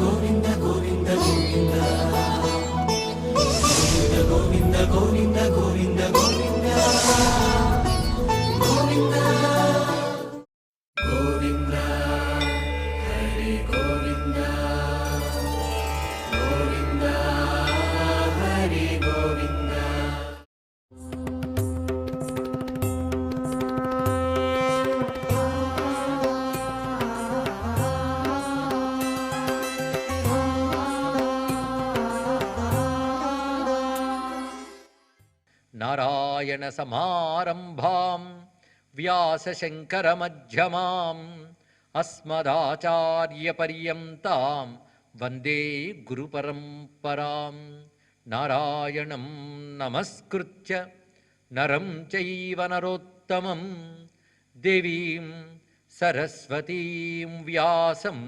గోవింద గోవింద గోవింద గోవింద గోవింద గోవింద గోవింద గోవింద గోవింద హరి గోవింద గోవింద హరి గోవింద. నారాయణ సమారంభాం వ్యాసశంకర మధ్యమాం అస్మదాచార్యపర్యంతాం వందే గురుపరంపరాం. నారాయణం నమస్కృత్య నరం చైవ నరోత్తమం దేవీం సరస్వతీం వ్యాసం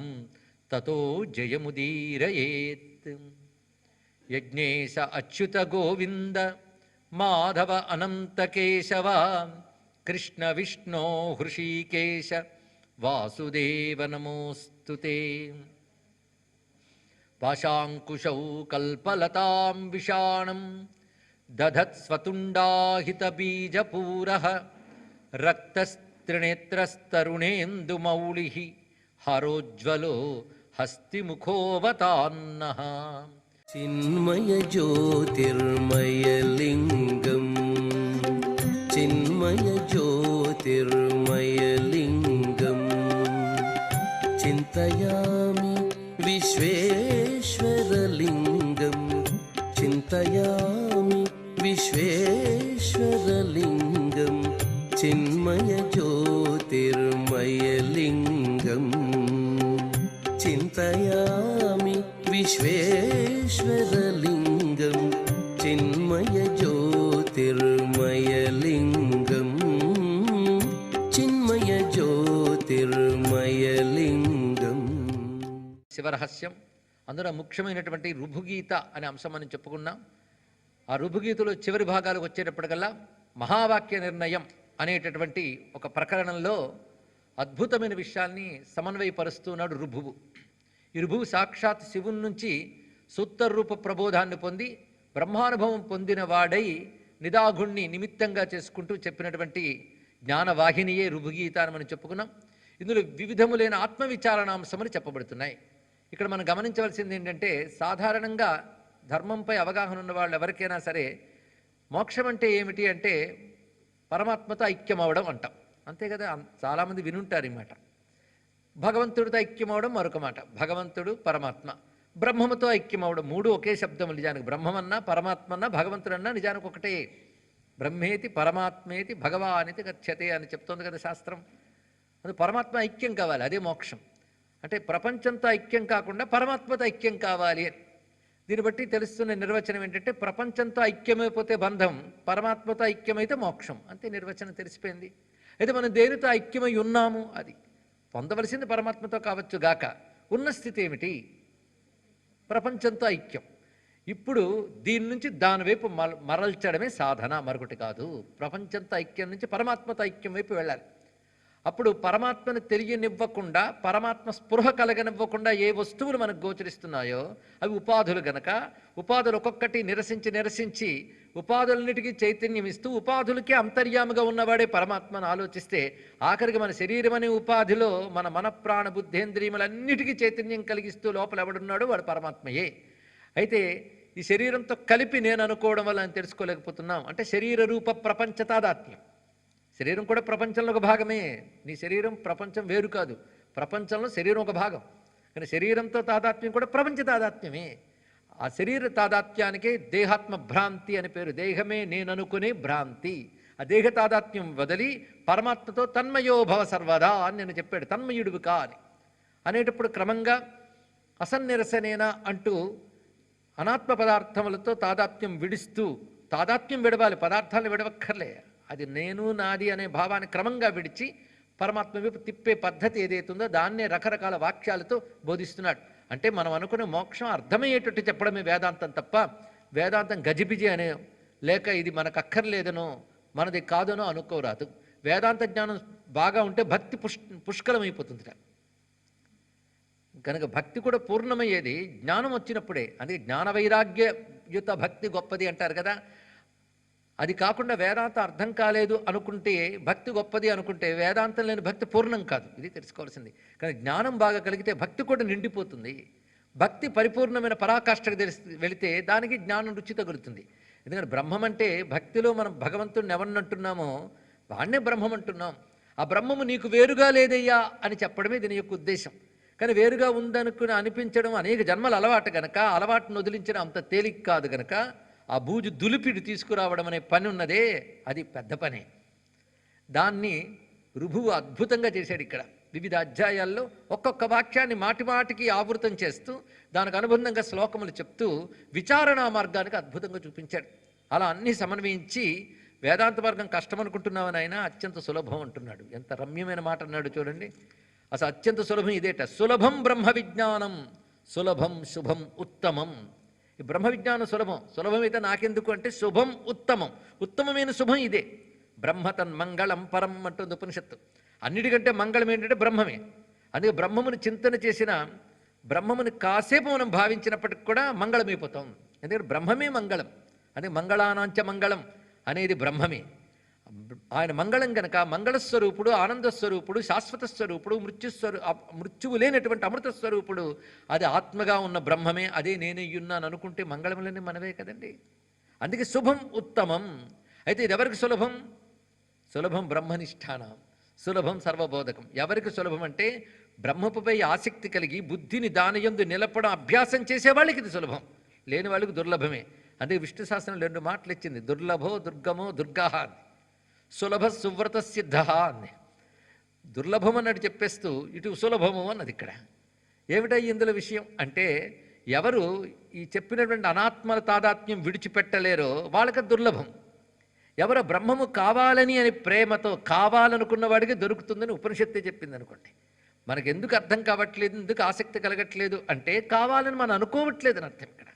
తతో జయముదీరయేత్. యజ్ఞేశ అచ్యుత గోవింద మాధవ అనంత కేశవ కృష్ణ విష్ణో హృషీకేశ వాసుదేవ నమోస్తుతే. పాశాంకుశౌ కల్పలతాం విషాణం దధత్స్వతుండాహితబీజపూరః రక్తస్త్రినేత్రస్తరుణేందుమౌళిః హరోజ్వలో హస్తిముఖోవతాన్నః. చిన్మయ జ్యోతిర్మయలింగం చిన్మయ జ్యోతిర్మయలింగం చింతయామి విశ్వేశ్వరలింగం చింతయామి విశ్వేశ్వరలింగం చిన్మయ జ్యోతిర్మయలింగం చింతయామి విశ్వేశ్వరలింగం చిన్మయ జ్యోతిర్మయలింగం చిన్మయ జ్యోతిర్మయలింగం. శివరహస్యం అందులో ముఖ్యమైనటువంటి రుభుగీత అనే అంశం మనం చెప్పుకున్నాం. ఆ రుభుగీతలో చివరి భాగాలకు వచ్చేటప్పటికల్లా మహావాక్య నిర్ణయం అనేటటువంటి ఒక ప్రకరణంలో అద్భుతమైన విషయాల్ని సమన్వయపరుస్తున్నాడు రుభువు. ఈ రుభువు సాక్షాత్ శివుని నుంచి సూత్తరూప ప్రబోధాన్ని పొంది బ్రహ్మానుభవం పొందిన వాడై నిదాఘుణ్ణి నిమిత్తంగా చేసుకుంటూ చెప్పినటువంటి జ్ఞానవాహినియే రుభుగీత అని మనం చెప్పుకున్నాం. ఇందులో వివిధములైన ఆత్మవిచారణాంశములు చెప్పబడుతున్నాయి. ఇక్కడ మనం గమనించవలసింది ఏంటంటే, సాధారణంగా ధర్మంపై అవగాహన ఉన్న వాళ్ళు ఎవరికైనా సరే మోక్షం అంటే ఏమిటి అంటే పరమాత్మతో ఐక్యం అవడం అంటాం, అంతే కదా. చాలామంది వినుంటారు ఈ మాట. భగవంతుడితో ఐక్యమవడం మరొక మాట. భగవంతుడు పరమాత్మ, బ్రహ్మముతో ఐక్యమవడం, మూడు ఒకే శబ్దం. నిజానికి బ్రహ్మమన్నా పరమాత్మన్నా భగవంతుడన్నా నిజానికి ఒకటే. బ్రహ్మేతి పరమాత్మేతి భగవానితి గచ్చతే అని చెప్తోంది కదా శాస్త్రం. అది పరమాత్మ ఐక్యం కావాలి, అదే మోక్షం. అంటే ప్రపంచంతో ఐక్యం కాకుండా పరమాత్మతో ఐక్యం కావాలి అని. దీన్ని బట్టి తెలుస్తున్న నిర్వచనం ఏంటంటే, ప్రపంచంతో ఐక్యమైపోతే బంధం, పరమాత్మతో ఐక్యమైతే మోక్షం, అంతే. నిర్వచనం తెలిసిపోయింది. అయితే మనం దేనితో ఐక్యమై ఉన్నాము, అది పొందవలసింది పరమాత్మతో కావచ్చు గాక, ఉన్న స్థితి ఏమిటి? ప్రపంచంతో ఐక్యం. ఇప్పుడు దీని నుంచి దాని వైపు మరల్చడమే సాధన, మరొకటి కాదు. ప్రపంచంతో ఐక్యం నుంచి పరమాత్మతో ఐక్యం వైపు వెళ్ళాలి. అప్పుడు పరమాత్మను తెలియనివ్వకుండా, పరమాత్మ స్పృహ కలగనివ్వకుండా ఏ వస్తువులు మనకు గోచరిస్తున్నాయో అవి ఉపాధులు గనక, ఉపాధులు ఒక్కొక్కటి నిరసించి ఉపాధులన్నిటికీ చైతన్యం ఇస్తూ ఉపాధులకే అంతర్యాముగా ఉన్నవాడే పరమాత్మను ఆలోచిస్తే, ఆఖరికి మన శరీరం అనే ఉపాధిలో మన మనప్రాణ బుద్ధేంద్రియములన్నిటికీ చైతన్యం కలిగిస్తూ లోపల ఎవడున్నాడో వాడు పరమాత్మయే. అయితే ఈ శరీరంతో కలిపి నేను అనుకోవడం వల్ల అని తెలుసుకోలేకపోతున్నాం. అంటే శరీర రూప ప్రపంచ తాదాత్మ్యం. శరీరం కూడా ప్రపంచంలో ఒక భాగమే. నీ శరీరం ప్రపంచం వేరు కాదు, ప్రపంచంలో శరీరం ఒక భాగం. కానీ శరీరంతో తాదాత్మ్యం కూడా ప్రపంచ తాదాత్మ్యమే. ఆ శరీర తాదాత్మ్యానికే దేహాత్మ భ్రాంతి అని పేరు. దేహమే నేననుకునే భ్రాంతి. ఆ దేహ తాదాత్మ్యం వదిలి పరమాత్మతో తన్మయోభవ సర్వదా అని నేను చెప్పాడు. తన్మయుడివి కా అని అనేటప్పుడు క్రమంగా అసన్నిరసనేనా అంటూ అనాత్మ పదార్థములతో తాదాత్మ్యం విడుస్తూ, తాదాత్మ్యం విడవాలి, పదార్థాలను విడవక్కర్లే. అది నేను నాది అనే భావాన్ని క్రమంగా విడిచి పరమాత్మ వైపు తిప్పే పద్ధతి ఏదైతుందో దాన్నే రకరకాల వాక్యాలతో బోధిస్తున్నాడు. అంటే మనం అనుకునే మోక్షం అర్థమయ్యేటట్టు చెప్పడమే వేదాంతం తప్ప, వేదాంతం గజిబిజి అనే లేక ఇది మనకు అక్కర్లేదనో మనది కాదనో అనుకోరాదు. వేదాంత జ్ఞానం బాగా ఉంటే భక్తి పుష్కలమైపోతుంది. కనుక భక్తి కూడా పూర్ణమయ్యేది జ్ఞానం వచ్చినప్పుడే. అందుకే జ్ఞాన వైరాగ్యయుత భక్తి గొప్పది అంటారు కదా. అది కాకుండా వేదాంతం అర్థం కాలేదు అనుకుంటే భక్తి గొప్పది అనుకుంటే వేదాంతం లేని భక్తి పూర్ణం కాదు. ఇది తెలుసుకోవాల్సింది. కానీ జ్ఞానం బాగా కలిగితే భక్తి కూడా నిండిపోతుంది. భక్తి పరిపూర్ణమైన పరాకాష్ఠకు వెళితే దానికి జ్ఞానం రుచి తగులుతుంది. ఎందుకంటే బ్రహ్మం అంటే భక్తిలో మనం భగవంతుడిని ఎవరినంటున్నామో వాణ్ణే బ్రహ్మం అంటున్నాం. ఆ బ్రహ్మము నీకు వేరుగా లేదయ్యా అని చెప్పడమే దీని యొక్క ఉద్దేశం. కానీ వేరుగా ఉందనుకుని అనిపించడం అనేక జన్మల అలవాటు గనక అలవాటును వదిలించడం అంత తేలిక కాదు గనక ఆ బూజు దులిపిడి తీసుకురావడం అనే పని ఉన్నదే, అది పెద్ద పనే. దాన్ని రుభువు అద్భుతంగా చేశాడు ఇక్కడ. వివిధ అధ్యాయాల్లో ఒక్కొక్క వాక్యాన్ని మాటిమాటికి ఆవృతం చేస్తూ దానికి అనుబంధంగా శ్లోకములు చెప్తూ విచారణా మార్గానికి అద్భుతంగా చూపించాడు. అలా అన్నీ సమన్వయించి వేదాంత మార్గం కష్టం అనుకుంటున్నామని ఆయన అత్యంత సులభం అంటున్నాడు. ఎంత రమ్యమైన మాట అన్నాడు చూడండి. అసలు అత్యంత సులభం ఇదేట. సులభం బ్రహ్మ విజ్ఞానం, సులభం శుభం ఉత్తమం. ఈ బ్రహ్మ విజ్ఞానం సులభం. సులభమైతే నాకెందుకు అంటే శుభం ఉత్తమం. ఉత్తమమైన శుభం ఇదే. బ్రహ్మ తన్మంగళం పరం అంటుంది ఉపనిషత్తు. అన్నిటికంటే మంగళం ఏంటంటే బ్రహ్మమే. అందుకే బ్రహ్మముని చింతన చేసిన, బ్రహ్మముని కాసేపు మనం భావించినప్పటికి కూడా మంగళమైపోతాం. ఎందుకంటే బ్రహ్మమే మంగళం. అదే మంగళానాంచ మంగళం అనేది బ్రహ్మమే. ఆయన మంగళం గనక మంగళస్వరూపుడు, ఆనందస్వరూపుడు, శాశ్వత స్వరూపుడు, మృత్యువు లేనటువంటి అమృత స్వరూపుడు. అది ఆత్మగా ఉన్న బ్రహ్మమే. అదే నేనయ్యున్నాను అనుకుంటే మంగళములన్నీ మనవే కదండి. అందుకే శుభం ఉత్తమం. అయితే ఇది ఎవరికి సులభం? సులభం బ్రహ్మనిష్టానం, సులభం సర్వబోధకం. ఎవరికి సులభం అంటే బ్రహ్మపుపై ఆసక్తి కలిగి బుద్ధిని దానియందు నిలపడం అభ్యాసం చేసే వాళ్ళకి ఇది సులభం. లేని వాళ్ళకి దుర్లభమే. అందుకే విష్ణు శాస్త్రం 2 మాటలు ఇచ్చింది. దుర్లభో దుర్గమో దుర్గా అని, సులభ సువ్రత సిద్ధ అని. దుర్లభం అన్నట్టు చెప్పేస్తూ ఇటు సులభము అన్నది ఇక్కడ. ఏమిటా ఇందులో విషయం అంటే ఎవరు ఈ చెప్పినటువంటి అనాత్మల తాదాత్మ్యం విడిచిపెట్టలేరో వాళ్ళకి దుర్లభం. ఎవరు బ్రహ్మము కావాలని అని ప్రేమతో కావాలనుకున్న వాడికి దొరుకుతుందని ఉపనిషత్తే చెప్పింది అనుకోండి. మనకు ఎందుకు అర్థం కావట్లేదు, ఎందుకు ఆసక్తి కలగట్లేదు అంటే కావాలని మనం అనుకోవట్లేదు అని అర్థం. ఇక్కడ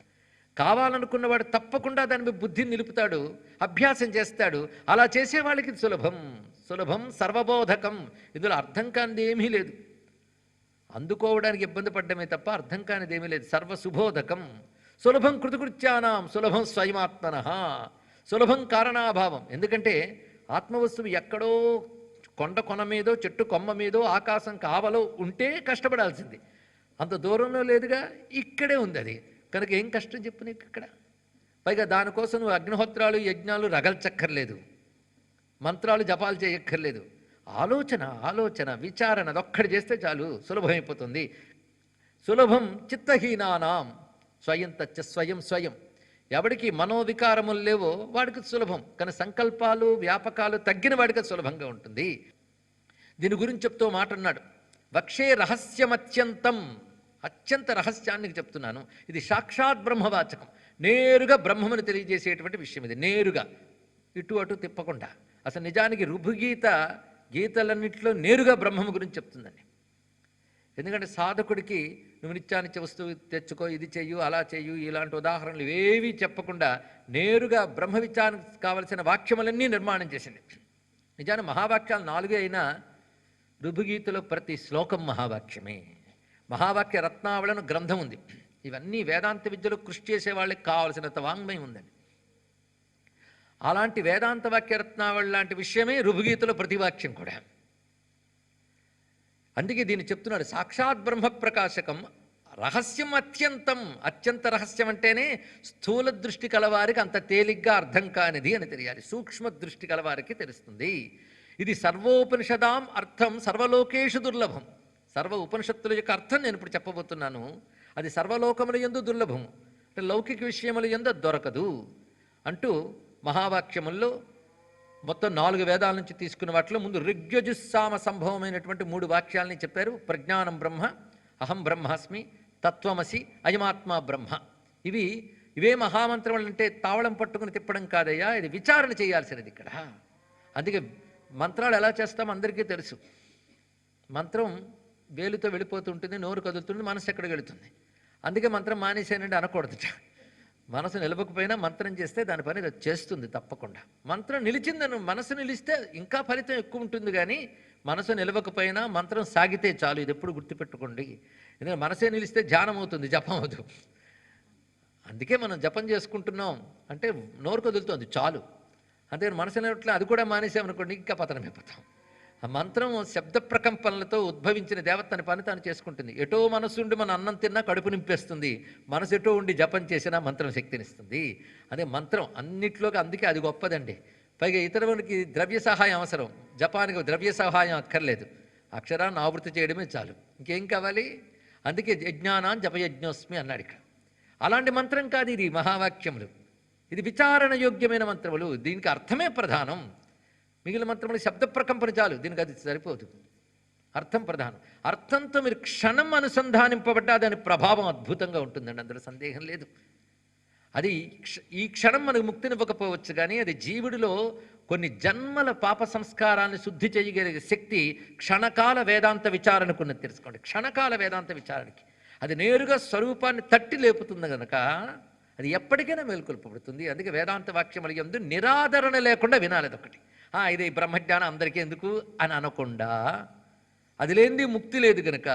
కావాలనుకున్నవాడు తప్పకుండా దానిపై బుద్ధిని నిలుపుతాడు, అభ్యాసం చేస్తాడు. అలా చేసే వాళ్ళకి సులభం. సులభం సర్వబోధకం. ఇందులో అర్థం కానిది ఏమీ లేదు. అందుకోవడానికి ఇబ్బంది పడ్డమే తప్ప అర్థం కానిది ఏమీ లేదు. సర్వసుబోధకం. సులభం కృతకృత్యానాం, సులభం స్వయమాత్మనః. సులభం కారణాభావం. ఎందుకంటే ఆత్మవస్తువు ఎక్కడో కొండ కొన మీదో చెట్టు కొమ్మ మీదో ఆకాశం కావలో ఉంటే కష్టపడాల్సింది. అంత దూరంలో లేదుగా, ఇక్కడే ఉంది అది. కనుక ఏం కష్టం చెప్పు నీకు ఇక్కడ. పైగా దానికోసం నువ్వు అగ్నిహోత్రాలు యజ్ఞాలు రగల్చక్కర్లేదు, మంత్రాలు జపాలు చేయక్కర్లేదు. ఆలోచన విచారణ అదొక్కడి చేస్తే చాలు, సులభమైపోతుంది. సులభం చిత్తహీనానాం స్వయం తచ్చ స్వయం. ఎవడికి మనోవికారములు లేవో వాడికి సులభం. కానీ సంకల్పాలు వ్యాపకాలు తగ్గిన వాడికి సులభంగా ఉంటుంది. దీని గురించి చెప్తూ మాట అన్నాడు. వక్షే రహస్యమత్యంతం. అత్యంత రహస్యాన్ని చెప్తున్నాను. ఇది సాక్షాత్ బ్రహ్మవాచకం. నేరుగా బ్రహ్మమును తెలియజేసేటువంటి విషయం ఇది. నేరుగా ఇటు అటు తిప్పకుండా. అసలు నిజానికి రుభుగీత గీతలన్నింటిలో నేరుగా బ్రహ్మము గురించి చెప్తుందండి. ఎందుకంటే సాధకుడికి నువ్వు నిత్యానిత్య వస్తువు తెచ్చుకో, ఇది చెయ్యు, అలా చెయ్యు, ఇలాంటి ఉదాహరణలు ఏవీ చెప్పకుండా నేరుగా బ్రహ్మ విచారానికి కావలసిన వాక్యములన్నీ నిర్మాణం చేసింది. నిజానికి మహావాక్యాలు 4 అయినా రుభుగీతలో ప్రతి శ్లోకం మహావాక్యమే. మహావాక్య రత్నావళను గ్రంథం ఉంది. ఇవన్నీ వేదాంత విద్యలో కృషి చేసే వాళ్ళకి కావలసినంత వాంగ్మయం ఉందండి. అలాంటి వేదాంత వాక్య రత్నావళి లాంటి విషయమే రుభుగీతలో ప్రతి వాక్యం కూడా. అందుకే దీన్ని చెప్తున్నాడు. సాక్షాత్ బ్రహ్మ ప్రకాశకం, రహస్యం అత్యంతం. అత్యంత రహస్యం అంటేనే స్థూల దృష్టి కలవారికి అంత తేలిగ్గా అర్థం కానిది అని తెలియాలి. సూక్ష్మ దృష్టి కలవారికి తెలుస్తుంది. ఇది సర్వోపనిషదాం అర్థం సర్వలోకేషు దుర్లభం. సర్వ ఉపనిషత్తుల యొక్క అర్థం నేను ఇప్పుడు చెప్పబోతున్నాను. అది సర్వలోకముల యందు దుర్లభము, అంటే లౌకిక విషయముల యందు దొరకదు అంటూ మహావాక్యముల్లో మొత్తం 4 వేదాల నుంచి తీసుకున్న వాటిలో ముందు ఋగ్యజుస్సామ సంభవమైనటువంటి 3 వాక్యాలని చెప్పారు. ప్రజ్ఞానం బ్రహ్మ, అహం బ్రహ్మాస్మి, తత్వమసి, అయమాత్మా బ్రహ్మ. ఇవే మహామంత్రములు. అంటే తావళం పట్టుకుని తిప్పడం కాదయ్యా, ఇది విచారణ చేయాల్సినది ఇక్కడ. అందుకే మంత్రాలు ఎలా చేస్తామో అందరికీ తెలుసు. మంత్రం వేలుతో వెళ్ళిపోతుంటుంది, నోరు కదులుతుంది, మనసు ఎక్కడికి వెళుతుంది. అందుకే మంత్రం మానేశానండి అనకూడదుట. మనసు నిలవకపోయినా మంత్రం చేస్తే దాని పని అది చేస్తుంది తప్పకుండా. మంత్రం నిలిచిందని మనసు నిలిస్తే ఇంకా ఫలితం ఎక్కువ ఉంటుంది, కానీ మనసు నిలవకపోయినా మంత్రం సాగితే చాలు. ఇది ఎప్పుడు గుర్తుపెట్టుకోండి. ఎందుకంటే మనసే నిలిస్తే ధ్యానం అవుతుంది, జపం అవుతుంది. అందుకే మనం జపం చేసుకుంటున్నాం అంటే నోరు కదులుతోంది చాలు. అంతే మనసు నిలవట్లే, అది కూడా మానేసామనుకోండి ఇంకా పతనమైపోతాం. ఆ మంత్రం శబ్ద ప్రకంపనలతో ఉద్భవించిన దేవత తన పని తాను చేసుకుంటుంది. ఎటో మనసుండి మన అన్నం తిన్నా కడుపు నింపేస్తుంది, మనసు ఎటో ఉండి జపం చేసినా మంత్రం శక్తినిస్తుంది. అదే మంత్రం అన్నిట్లోకి, అందుకే అది గొప్పదండి. పైగా ఇతరులకి ద్రవ్య సహాయం అవసరం, జపానికి ద్రవ్య సహాయం అక్కర్లేదు, అక్షరాన్ని ఆవృత్తి చేయడమే చాలు, ఇంకేం కావాలి. అందుకే యజ్ఞానాన్ జపయజ్ఞోస్మి అన్నాడు ఇక్కడ. అలాంటి మంత్రం కాదు ఇది, మహావాక్యములు. ఇది విచారణ యోగ్యమైన మంత్రములు, దీనికి అర్థమే ప్రధానం. మిగిలిన మంత్రములు శబ్ద ప్రకంపన చాలు, దీనికి అది సరిపోదు, అర్థం ప్రధానం. అర్థంతో మీరు క్షణం అనుసంధానింపబడ్డా దాని ప్రభావం అద్భుతంగా ఉంటుందండి, అందులో సందేహం లేదు. అది ఈ క్షణం మనకు ముక్తినివ్వకపోవచ్చు, కానీ అది జీవుడిలో కొన్ని జన్మల పాప సంస్కారాన్ని శుద్ధి చేయగలిగే శక్తి క్షణకాల వేదాంత విచారణకున్నది. తెలుసుకోండి, క్షణకాల వేదాంత విచారణకి అది నేరుగా స్వరూపాన్ని తట్టి లేపుతుంది కనుక అది ఎప్పటికైనా మేల్కొల్పబడుతుంది. అందుకే వేదాంత వాక్యముల యందు నిరాదరణ లేకుండా వినాలి. అదొకటి, ఇది బ్రహ్మజ్ఞానం అందరికీ ఎందుకు అని అనకుండా, అది లేనిది ముక్తి లేదు కనుక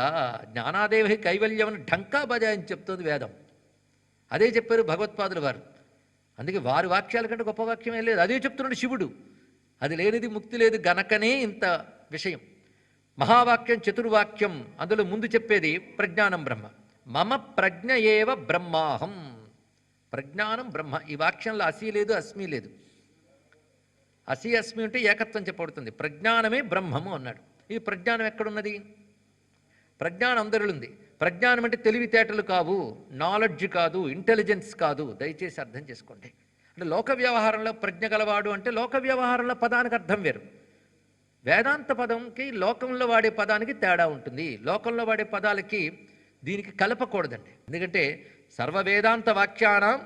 జ్ఞానాదేవి కైవల్యం అని ఢంకా బజాయని చెప్తుంది వేదం. అదే చెప్పారు భగవత్పాదుల వారు. అందుకే వారి వాక్యాల కంటే గొప్ప వాక్యమే లేదు, అదే చెప్తున్నాడు శివుడు. అది లేనిది ముక్తి లేదు గనకనే ఇంత విషయం. మహావాక్యం చతుర్వాక్యం, అందులో ముందు చెప్పేది ప్రజ్ఞానం బ్రహ్మ. మమ ప్రజ్ఞ ఏవ బ్రహ్మాహం, ప్రజ్ఞానం బ్రహ్మ. ఈ వాక్యంలో అసి లేదు, అస్మి లేదు. అసి అస్మి ఉంటే ఏకత్వం చెప్పబడుతుంది. ప్రజ్ఞానమే బ్రహ్మము అన్నాడు. ఈ ప్రజ్ఞానం ఎక్కడున్నది? ప్రజ్ఞానం అందరిలో ఉంది. ప్రజ్ఞానం అంటే తెలివితేటలు కావు, నాలెడ్జ్ కాదు, ఇంటెలిజెన్స్ కాదు. దయచేసి అర్థం చేసుకోండి. అంటే లోక వ్యవహారంలో ప్రజ్ఞ గలవాడు అంటే లోక వ్యవహారంలో పదానికి అర్థం వేరు. వేదాంత పదంకి లోకంలో వాడే పదానికి తేడా ఉంటుంది. లోకంలో వాడే పదాలకి దీనికి కలపకూడదండి. ఎందుకంటే సర్వ వేదాంత వాక్యానం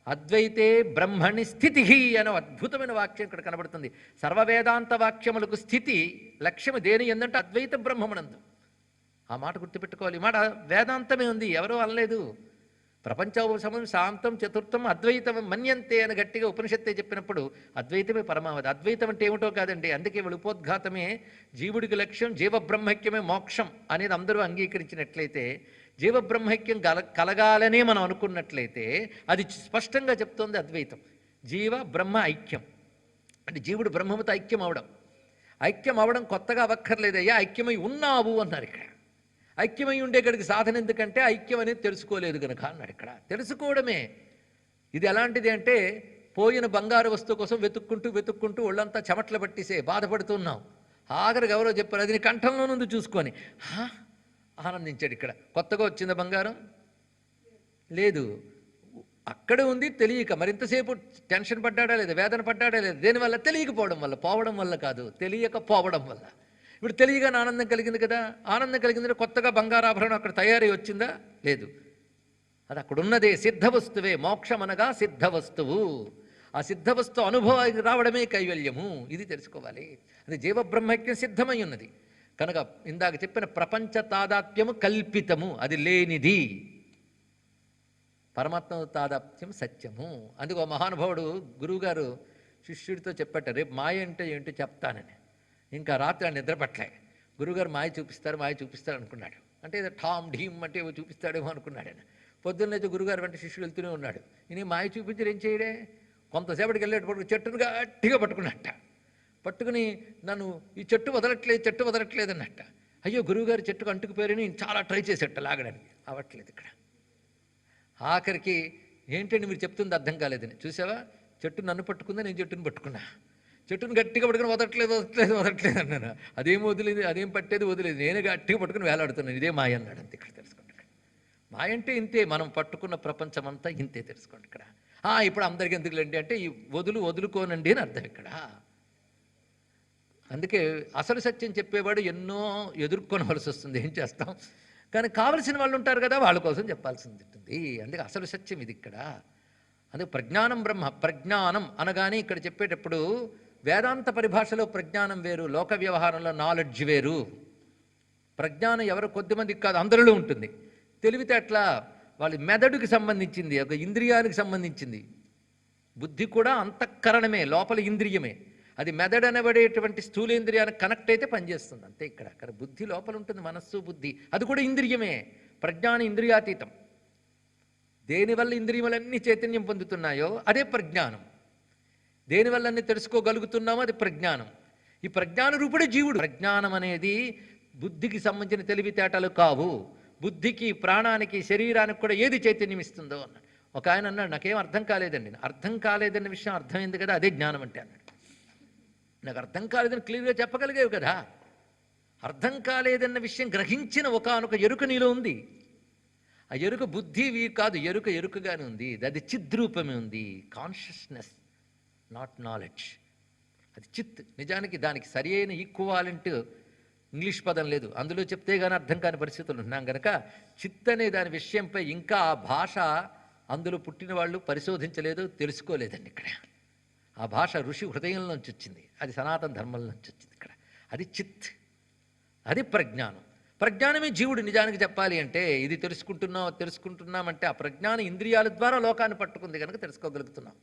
అద్వైతే బ్రహ్మణి స్థితి అనే అద్భుతమైన వాక్యం ఇక్కడ కనబడుతుంది. సర్వ వేదాంత వాక్యములకు స్థితి లక్ష్యం దేని ఎందంటే అద్వైత బ్రహ్మమునందు. ఆ మాట గుర్తుపెట్టుకోవాలి. ఈ మాట వేదాంతమే ఉంది, ఎవరో అనలేదు. ప్రపంచోపశమం శాంతం చతుర్థం అద్వైతం మన్యంతే అని గట్టిగా ఉపనిషత్తే చెప్పినప్పుడు అద్వైతమే పరమావధి. అద్వైతం అంటే ఏమిటో కాదండి. అందుకే ఉపోద్ఘాతమే జీవుడికి లక్ష్యం, జీవబ్రహ్మైక్యమే మోక్షం అనేది అందరూ అంగీకరించినట్లయితే, జీవబ్రహ్మైక్యం కలగాలనే మనం అనుకున్నట్లయితే అది స్పష్టంగా చెప్తోంది అద్వైతం. జీవ బ్రహ్మ ఐక్యం అంటే జీవుడు బ్రహ్మముతో ఐక్యం అవడం. ఐక్యం అవడం కొత్తగా అవ్వక్కర్లేదయ్యా, ఐక్యమై ఉన్నావు అన్నారు ఇక్కడ. ఐక్యమై ఉండేక్కడికి సాధన ఎందుకంటే ఐక్యం అనేది తెలుసుకోలేదు కనుక అన్నాడు ఇక్కడ. తెలుసుకోవడమే. ఇది ఎలాంటిది అంటే పోయిన బంగారు వస్తువు కోసం వెతుక్కుంటూ ఒళ్ళంతా చెమట్లు పట్టిసే బాధపడుతున్నాం. ఆఖరికి ఎవరో చెప్పారు, అది నీ కంఠంలో నుండి చూసుకొని ఆనందించాడు. ఇక్కడ కొత్తగా వచ్చింది బంగారం లేదు, అక్కడే ఉంది తెలియక. మరింతసేపు టెన్షన్ పడ్డాడా లేదా, వేదన పడ్డాడా లేదా, దేనివల్ల? తెలియకపోవడం వల్ల. పోవడం వల్ల కాదు, తెలియకపోవడం వల్ల. ఇప్పుడు తెలియగానే ఆనందం కలిగింది కదా. ఆనందం కలిగిందంటే కొత్తగా బంగారాభరణం అక్కడ తయారై వచ్చిందా? లేదు, అది అక్కడ ఉన్నదే సిద్ధ వస్తువే. మోక్షం అనగా సిద్ధ వస్తువు. ఆ సిద్ధ వస్తువు అనుభవానికి రావడమే కైవల్యము. ఇది తెలుసుకోవాలి. అది జీవబ్రహ్మైక్యం సిద్ధమై ఉన్నది కనుక ఇందాక చెప్పిన ప్రపంచ తాదాత్మ్యము కల్పితము, అది లేనిది. పరమాత్మ తాదాత్మ్యం సత్యము. అందుకు మహానుభావుడు గురువుగారు శిష్యుడితో చెప్పట, రేపు మాయ అంటే ఏంటో చెప్తానని. ఇంకా రాత్రి నిద్రపట్లే. గురువుగారు మాయ చూపిస్తారు అనుకున్నాడు. అంటే ఏదో ఠామ్ ఢీమ్ అంటే ఏవో చూపిస్తాడేమో అనుకున్నాడు ఆయన. పొద్దున్నైతే గురుగారు వెంట శిష్యుడు వెళ్తూనే ఉన్నాడు. ఈయన మాయ చూపించి ఏం చేయడే, కొంతసేపటికి వెళ్ళేటప్పుడు చెట్టును గట్టిగా పట్టుకున్నట్ట. పట్టుకుని నన్ను ఈ చెట్టు వదలట్లేదు అన్నట్ట. అయ్యో గురువుగారు చెట్టుకు అంటుకుపోయారని నేను చాలా ట్రై చేసేట లాగడానికి, అవ్వట్లేదు ఇక్కడ. ఆఖరికి ఏంటండి మీరు చెప్తుంది అర్థం కాలేదని. చూసావా, చెట్టు నన్ను పట్టుకుందా, నేను చెట్టును పట్టుకున్నా. చెట్టును గట్టిగా పట్టుకుని వదలట్లేదు అన్నాను. అదేం వదిలేదు, అదేం పట్టేది వదిలేదు, నేను గట్టిగా పట్టుకుని వేలాడుతున్నాను. ఇదే మాయ అన్నాడు. అంతే ఇక్కడ తెలుసుకోండి. ఇక్కడ మాయ అంటే ఇంతే, మనం పట్టుకున్న ప్రపంచం అంతా ఇంతే. తెలుసుకోండి ఇక్కడ. ఇప్పుడు అందరికీ ఎందుకులేండి అంటే ఈ వదులుకోనండి అని అర్థం ఇక్కడ. అందుకే అసలు సత్యం చెప్పేవాడు ఎన్నో ఎదుర్కొనవలసి వస్తుంది, ఏం చేస్తాం. కానీ కావలసిన వాళ్ళు ఉంటారు కదా, వాళ్ళ కోసం చెప్పాల్సింది ఉంటుంది. అందుకే అసలు సత్యం ఇది ఇక్కడ. అందుకే ప్రజ్ఞానం బ్రహ్మ. ప్రజ్ఞానం అనగానే ఇక్కడ చెప్పేటప్పుడు వేదాంత పరిభాషలో ప్రజ్ఞానం వేరు, లోక వ్యవహారంలో నాలెడ్జ్ వేరు. ప్రజ్ఞానం ఎవరు కొద్దిమందికి కాదు, అందరిలో ఉంటుంది. తెలివితేటల వాళ్ళ మెదడుకి సంబంధించింది, ఒక ఇంద్రియానికి సంబంధించింది. బుద్ధి కూడా అంతఃకరణమే, లోపల ఇంద్రియమే. అది మెదడు అనబడేటువంటి స్థూలేంద్రియానికి కనెక్ట్ అయితే పనిచేస్తుంది అంతే. ఇక్కడ బుద్ధి లోపల ఉంటుంది, మనస్సు బుద్ధి, అది కూడా ఇంద్రియమే. ప్రజ్ఞాన ఇంద్రియాతీతం. దేనివల్ల ఇంద్రియములన్నీ చైతన్యం పొందుతున్నాయో అదే ప్రజ్ఞానం. దేనివల్ల అన్నీ తెలుసుకోగలుగుతున్నామో అది ప్రజ్ఞానం. ఈ ప్రజ్ఞాన రూపుడే జీవుడు. ప్రజ్ఞానం అనేది బుద్ధికి సంబంధించిన తెలివితేటలు కావు. బుద్ధికి, ప్రాణానికి, శరీరానికి కూడా ఏది చైతన్యం ఇస్తుందో అన్నాడు. ఒక ఆయన అన్నాడు, నాకేం అర్థం కాలేదండి. అర్థం కాలేదన్న విషయం అర్థమైంది కదా, అదే జ్ఞానం అంటే అన్నాడు. నాకు అర్థం కాలేదని క్లియర్గా చెప్పగలిగేవి కదా. అర్థం కాలేదన్న విషయం గ్రహించిన ఒకానొక ఎరుక నీలో ఉంది. ఆ ఎరుక బుద్ధివి కాదు, ఎరుకగానే ఉంది. అది చిద్రూపమే ఉంది. Consciousness, not knowledge. అది చిత్. నిజానికి దానికి సరి అయిన ఈక్వాలెంట్ ఇంగ్లీష్ పదం లేదు. అందులో చెప్తే కానీ అర్థం కాని పరిస్థితులు ఉన్నాం కనుక చిత్ అనే దాని విషయంపై ఇంకా ఆ భాష అందులో పుట్టిన వాళ్ళు పరిశోధించలేదు, తెలుసుకోలేదండి. ఇక్కడ ఆ భాష ఋషి హృదయం నుంచి వచ్చింది, అది సనాతన ధర్మం నుంచి వచ్చింది. ఇక్కడ అది చిత్, అది ప్రజ్ఞానం. ప్రజ్ఞానమే జీవుడు. నిజానికి చెప్పాలి అంటే ఇది తెలుసుకుంటున్నామంటే ఆ ప్రజ్ఞానం ఇంద్రియాల ద్వారా లోకాన్ని పట్టుకుంది కనుక తెలుసుకోగలుగుతున్నాం.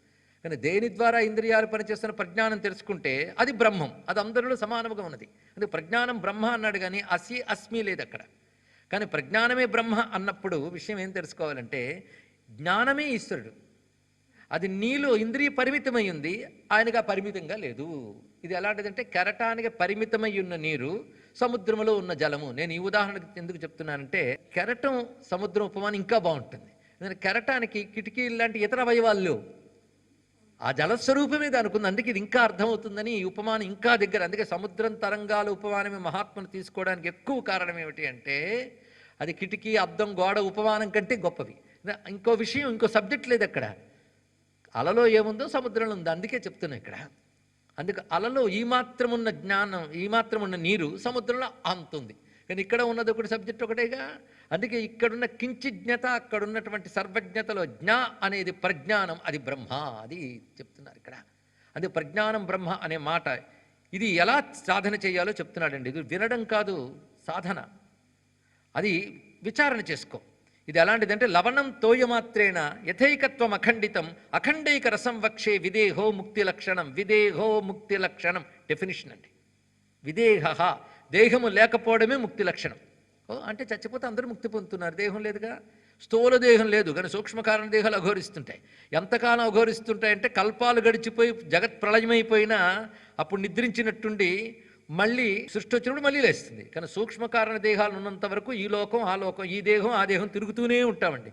కానీ దేని ద్వారా ఇంద్రియాలు పనిచేస్తున్న ప్రజ్ఞానం తెలుసుకుంటే అది బ్రహ్మం. అది అందరిలో సమానంగా ఉన్నది. అంటే ప్రజ్ఞానం బ్రహ్మ అన్నాడు కానీ అసి అస్మి లేదు అక్కడ. కానీ ప్రజ్ఞానమే బ్రహ్మ అన్నప్పుడు విషయం ఏం తెలుసుకోవాలంటే జ్ఞానమే ఈశ్వరుడు. అది నీలో ఇంద్రియ పరిమితమై ఉంది, ఆయనగా పరిమితంగా లేదు. ఇది ఎలాంటిదంటే కెరటానికి పరిమితమై ఉన్న నీరు, సముద్రంలో ఉన్న జలము. నేను ఈ ఉదాహరణకు ఎందుకు చెప్తున్నానంటే కెరటం సముద్రం ఉపమానం ఇంకా బాగుంటుంది. ఎందుకంటే కెరటానికి కిటికీ లాంటి ఇతర అవయవాలు లేవు, ఆ జలస్వరూపమే దానికి ఉంది. అందుకే ఇది ఇంకా అర్థమవుతుందని ఈ ఉపమానం ఇంకా దగ్గర. అందుకే సముద్రం తరంగాల ఉపమానమే మహాత్మను తీసుకోవడానికి ఎక్కువ కారణం ఏమిటి అంటే అది కిటికీ, అద్దం, గోడ ఉపమానం కంటే గొప్పవి. ఇంకో విషయం, ఇంకో సబ్జెక్ట్ లేదు అక్కడ. అలలో ఏముందో సముద్రంలో ఉంది. అందుకే చెప్తున్నా ఇక్కడ. అందుకే అలలో ఈ మాత్రం ఉన్న జ్ఞానం, ఈ మాత్రం ఉన్న నీరు సముద్రంలో అంతుంది. కానీ ఇక్కడ ఉన్నది ఒకటి సబ్జెక్ట్ ఒకటేగా. అందుకే ఇక్కడున్న కించిజ్ఞత, అక్కడున్నటువంటి సర్వజ్ఞతలో జ్ఞ అనేది ప్రజ్ఞానం, అది బ్రహ్మ. అది చెప్తున్నారు ఇక్కడ. అది ప్రజ్ఞానం బ్రహ్మ అనే మాట. ఇది ఎలా సాధన చేయాలో చెప్తున్నాడండి. ఇది వినడం కాదు సాధన, అది విచారణ చేసుకో. ఇది ఎలాంటిదంటే లవణం తోయమాత్రేణ యథైకత్వం అఖండితం అఖండైక రసం వక్షే విదేహో ముక్తి లక్షణం. విదేహో ముక్తి లక్షణం డెఫినిషన్ అండి. విదేహ, దేహము లేకపోవడమే ముక్తి లక్షణం. అంటే చచ్చిపోతే అందరూ ముక్తి పొందుతున్నారు, దేహం లేదుగా. స్థూల దేహం లేదు కానీ సూక్ష్మకారణ దేహాలు అఘోరిస్తుంటాయి. ఎంతకాలం అఘోరిస్తుంటాయంటే కల్పాలు గడిచిపోయి జగత్ ప్రళయమైపోయినా అప్పుడు నిద్రించినట్టుండి మళ్ళీ సృష్టి వచ్చినప్పుడు మళ్ళీ లేస్తుంది. కానీ సూక్ష్మకారణ దేహాలు ఉన్నంత వరకు ఈ లోకం ఆ లోకం, ఈ దేహం ఆ దేహం తిరుగుతూనే ఉంటామండి.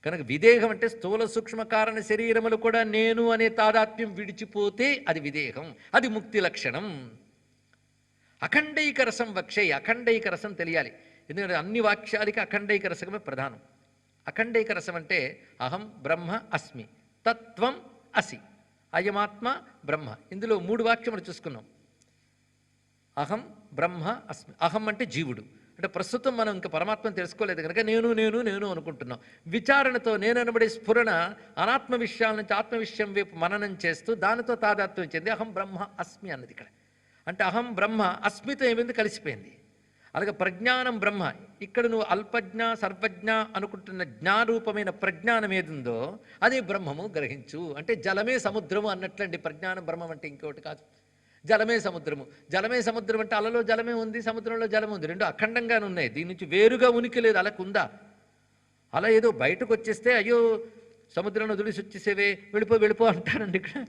కనుక విదేహం అంటే స్థూల సూక్ష్మకారణ శరీరములు కూడా నేను అనే తాదాత్మ్యం విడిచిపోతే అది విదేహం, అది ముక్తి లక్షణం. అఖండైక రసం వక్షే, అఖండైక రసం తెలియాలి. ఎందుకంటే అన్ని వాక్యాలకి అఖండైక రసమే ప్రధానం. అఖండైక రసం అంటే అహం బ్రహ్మ అస్మి, తత్వం అసి, అయమాత్మ బ్రహ్మ. ఇందులో 3 వాక్యములు చూసుకున్నాం. అహం బ్రహ్మ అస్మి. అహం అంటే జీవుడు. అంటే ప్రస్తుతం మనం ఇంకా పరమాత్మను తెలుసుకోలేదు కనుక నేను నేను నేను అనుకుంటున్నాం. విచారణతో నేను అనబడే స్ఫురణ అనాత్మ విషయాల నుంచి ఆత్మ విషయం వైపు మననం చేస్తూ దానితో తాదాత్మ్యం చెంది అహం బ్రహ్మ అస్మి అన్నది ఇక్కడ. అంటే అహం బ్రహ్మ అస్మితో ఏమైంది, కలిసిపోయింది. అలాగే ప్రజ్ఞానం బ్రహ్మ. ఇక్కడ నువ్వు అల్పజ్ఞ సర్వజ్ఞ అనుకుంటున్న జ్ఞారూపమైన ప్రజ్ఞానం ఏదుందో అదే బ్రహ్మము గ్రహించు. అంటే జలమే సముద్రము అన్నట్లండి. ప్రజ్ఞానం బ్రహ్మం అంటే ఇంకోటి కాదు. జలమే సముద్రము. జలమే సముద్రం అంటే అలలో జలమే ఉంది, సముద్రంలో జలం ఉంది, రెండు అఖండంగానే ఉన్నాయి. దీని నుంచి వేరుగా ఉనికి లేదు. అలా ఉందా? అలా ఏదో బయటకు వచ్చేస్తే అయ్యో సముద్రంలో దుడిసి వచ్చేసేవే వెళ్ళిపో అంటారండి. ఇక్కడ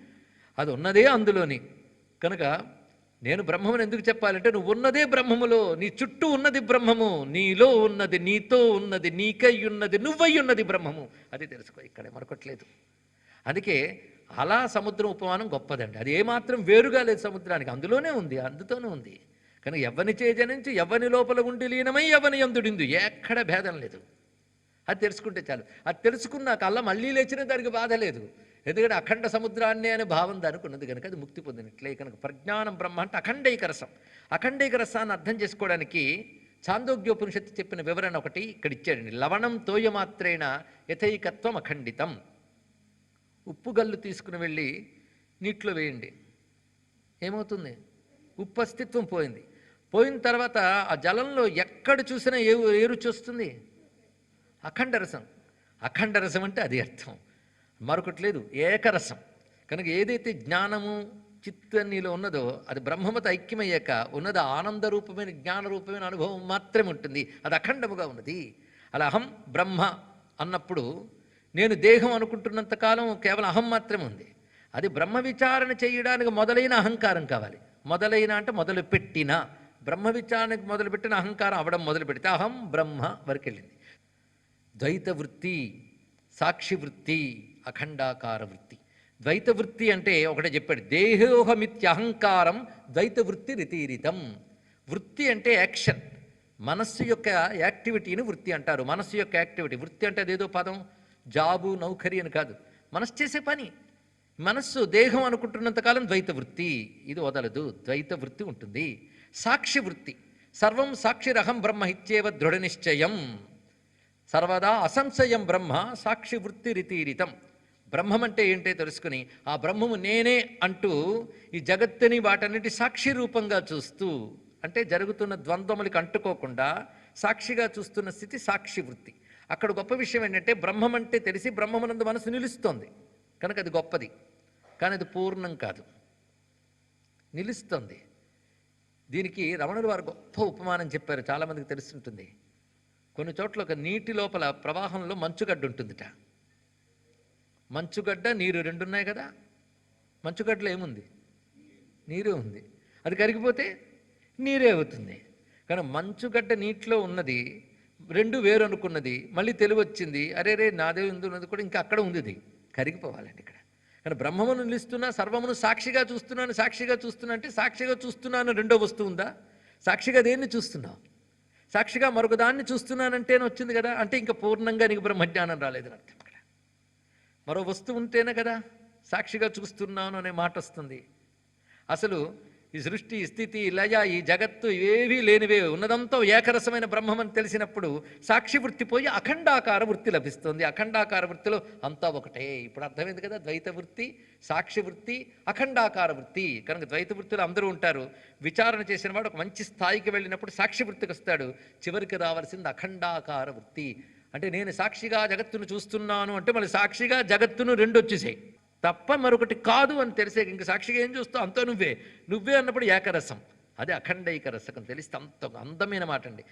అది ఉన్నదే అందులోని. కనుక నేను బ్రహ్మముని ఎందుకు చెప్పాలంటే నువ్వు ఉన్నదే బ్రహ్మములో, నీ చుట్టూ ఉన్నది బ్రహ్మము, నీలో ఉన్నది, నీతో ఉన్నది, నీకై ఉన్నది, నువ్వై ఉన్నది బ్రహ్మము. అది తెలుసుకో, ఇక్కడే మరొకట్లేదు. అందుకే అలా సముద్రం ఉపమానం గొప్పదండి. అది ఏమాత్రం వేరుగా లేదు సముద్రానికి, అందులోనే ఉంది, అందుతోనే ఉంది. కానీ ఎవ్వని చేజనించి ఎవ్వని లోపల ఉండి లీనమై ఎవ్వని యందుడిందు, ఎక్కడ భేదం లేదు. అది తెలుసుకుంటే చాలు. అది తెలుసుకున్నాక అలా మళ్ళీ లేచిన దానికి బాధ లేదు. ఎందుకంటే అఖండ సముద్రాన్నే అనే భావం దానికి ఉన్నది కనుక అది ముక్తి పొందినట్లే. కనుక ప్రజ్ఞానం బ్రహ్మ అంటే అఖండైక రసం. అఖండైక రసాన్ని అర్థం చేసుకోవడానికి ఛాందోగ్యోపనిషత్తు చెప్పిన వివరణ ఒకటి ఇక్కడ ఇచ్చాడండి. లవణం తోయమాత్రేణ యథైకత్వం అఖండితం. ఉప్పు గల్లు తీసుకుని వెళ్ళి నీటిలో వేయండి, ఏమవుతుంది? ఉప్పు అస్తిత్వం పోయింది. పోయిన తర్వాత ఆ జలంలో ఎక్కడ చూసినా ఏ రుచి వస్తుంది? అఖండ రసం. అఖండ రసం అంటే అది అర్థం, మరొకటి లేదు, ఏకరసం. కనుక ఏదైతే జ్ఞానము చిత్ నీలో ఉన్నదో అది బ్రహ్మమత ఐక్యమయ్యాక ఉన్నది ఆనందరూపమైన జ్ఞానరూపమైన అనుభవం మాత్రమే ఉంటుంది, అది అఖండముగా ఉన్నది. అలా అహం బ్రహ్మ అన్నప్పుడు నేను దేహం అనుకుంటున్నంత కాలం కేవలం అహం మాత్రమే ఉంది. అది బ్రహ్మ విచారణ చేయడానికి మొదలైన అహంకారం కావాలి. మొదలైన అంటే మొదలుపెట్టిన, బ్రహ్మ విచారణకు మొదలుపెట్టిన అహంకారం అవడం మొదలు పెడితే అహం బ్రహ్మ వరకు వెళ్ళింది. ద్వైత వృత్తి, సాక్షి వృత్తి, అఖండాకార వృత్తి. ద్వైత వృత్తి అంటే ఒకటే చెప్పాడు, దేహోహమిత్యహంకారం ద్వైత వృత్తి రితీరితం. వృత్తి అంటే యాక్షన్, మనస్సు యొక్క యాక్టివిటీని వృత్తి అంటారు. మనస్సు యొక్క యాక్టివిటీ, వృత్తి అంటే అదేదో పదం, జాబు నౌకరీ అని కాదు, మనస్సు చేసే పని. మనస్సు దేహం అనుకుంటున్నంతకాలం ద్వైత వృత్తి, ఇది వదలదు, ద్వైత వృత్తి ఉంటుంది. సాక్షి వృత్తి, సర్వం సాక్షిరహం బ్రహ్మ ఇత్యేవ దృఢ నిశ్చయం, సర్వదా అసంశయం బ్రహ్మ సాక్షి వృత్తి రితీరితం. బ్రహ్మం అంటే ఏంటో తెలుసుకుని ఆ బ్రహ్మము నేనే అంటూ ఈ జగత్తుని వాటన్నిటి సాక్షి రూపంగా చూస్తూ, అంటే జరుగుతున్న ద్వంద్వములకి అంటుకోకుండా సాక్షిగా చూస్తున్న స్థితి సాక్షి వృత్తి. అక్కడ గొప్ప విషయం ఏంటంటే బ్రహ్మం అంటే తెలిసి బ్రహ్మమునందు మనసు నిలుస్తోంది కనుక అది గొప్పది, కానీ అది పూర్ణం కాదు, నిలుస్తోంది. దీనికి రమణులు వారు గొప్ప ఉపమానం చెప్పారు, చాలామందికి తెలుస్తుంటుంది. కొన్ని చోట్ల ఒక నీటి లోపల ప్రవాహంలో మంచుగడ్డ ఉంటుందిట. మంచుగడ్డ నీరు రెండు ఉన్నాయి కదా, మంచుగడ్డలో ఏముంది? నీరు ఉంది. అది కరిగిపోతే నీరే అవుతుంది. కానీ మంచుగడ్డ నీటిలో ఉన్నది రెండు వేరు అనుకున్నది, మళ్ళీ తెలివి వచ్చింది, అరే రే నాదే ఉన్నది కూడా ఇంకా అక్కడ ఉంది, ఇది కరిగిపోవాలండి ఇక్కడ. కానీ బ్రహ్మమును నిలుస్తున్నా, సర్వమును సాక్షిగా చూస్తున్నాను, సాక్షిగా చూస్తున్నా అంటే సాక్షిగా చూస్తున్నాను రెండో వస్తువు ఉందా? సాక్షిగా దేన్ని చూస్తున్నావు? సాక్షిగా మరొక దాన్ని చూస్తున్నానంటేనే వచ్చింది కదా, అంటే ఇంకా పూర్ణంగా నీకు బ్రహ్మజ్ఞానం రాలేదని అర్థం. ఇక్కడ మరో వస్తువు ఉంటేనే కదా సాక్షిగా చూస్తున్నాను అనే మాట వస్తుంది. అసలు ఈ సృష్టి, స్థితి, లయ, ఈ జగత్తు ఏవీ లేనివే, ఉన్నదంతా ఏకరసమైన బ్రహ్మమని తెలిసినప్పుడు సాక్షి వృత్తి పోయి అఖండాకార వృత్తి లభిస్తుంది. అఖండాకార వృత్తిలో అంతా ఒకటే. ఇప్పుడు అర్థమైంది కదా, ద్వైత వృత్తి, సాక్షి వృత్తి, అఖండాకార వృత్తి. కనుక ద్వైత వృత్తిలో అందరూ ఉంటారు. విచారణ చేసిన వాడు ఒక మంచి స్థాయికి వెళ్ళినప్పుడు సాక్షి వృత్తికి వస్తాడు. చివరికి రావాల్సింది అఖండాకార వృత్తి. అంటే నేను సాక్షిగా జగత్తును చూస్తున్నాను అంటే మళ్ళీ సాక్షిగా జగత్తును రెండు వచ్చేసాయి తప్ప మరొకటి కాదు అని తెలిసే. ఇంక సాక్షిగా ఏం చూస్తావు? అంతా నువ్వే అన్నప్పుడు ఏకరసం, అదే అఖండైక రసకం తెలిస్తే అంత అందమైన మాట అండి.